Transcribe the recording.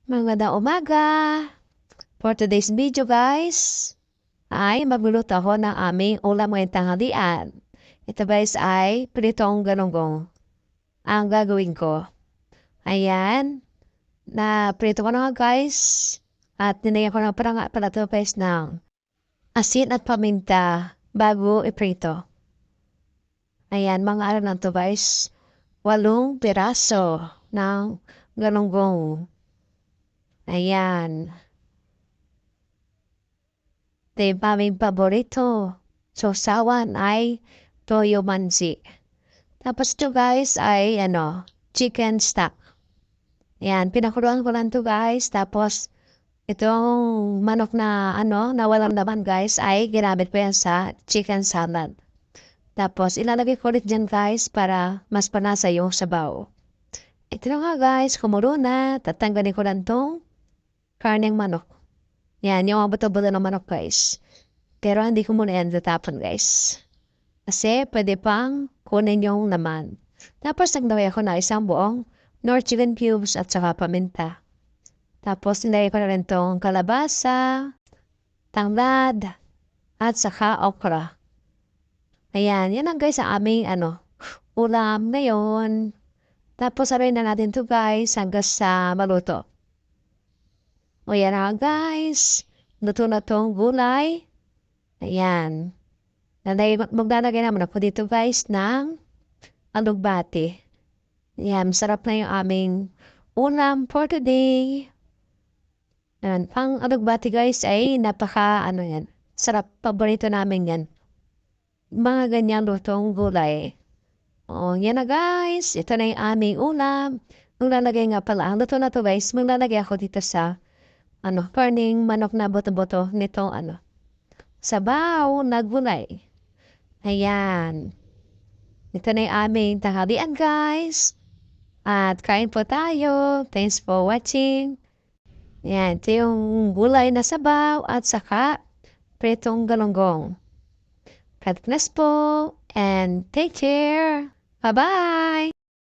Magandang umaga! For today's video guys, ay magluluto ako ng aming ulam ngayong tanghalian. Ito guys ay pritong galunggong ang gagawin ko. Ayan, na prito ko na nga guys. At nilagyan ko na pala ito guys ng asin at paminta bago iprito. Ayan, mga ano lang to guys. 8 piraso ng galunggong. Ayan. Ito yung aming paborito. Sausawan ay toyo mansi. Tapos ito guys ay chicken stock. Ayan, pinakuluan ko lang to guys. Tapos itong manok na na walang laman guys ay ginamit ko yan sa chicken salad. Tapos ilalagay ko ulit dyan guys para mas panasa yung sabaw. Ito na nga guys, kumulo na. Tatanggalin ko lang tong karneng manok. Yan, yung mga buto-buto ng manok guys. Pero hindi ko muna yan tatapon guys. Kasi pwede pang kunin yung laman. Tapos naglagay ako na isang buong nor chicken cubes at saka paminta. Tapos nilagay ko na rin tong kalabasa, tanglad, at saka okra. Ayan, yan lang guys sa aming ulam ngayon. Tapos sabihin na natin to guys hanggang sa maluto. O yan na guys. Luto na tong gulay. Ayan. Maglalagay naman ako dito guys ng alugbati. Ayan, sarap na yung aming ulam for today. Ayan, pang alugbati guys ay napaka yan. Sarap, paborito namin yan. Mga ganyang lutong gulay. O, yan na guys. Ito na yung aming ulam. Maglalagay nga pala. Ang luto na to guys, maglalagay ako dito sa karning manok na boto-boto nitong sabaw na gulay. Ayan. Ito na yung aming tanghalian guys. At kain po tayo. Thanks for watching. Ayan, ito yung gulay na sabaw at saka pritong galunggong. God bless po and take care. Bye-bye!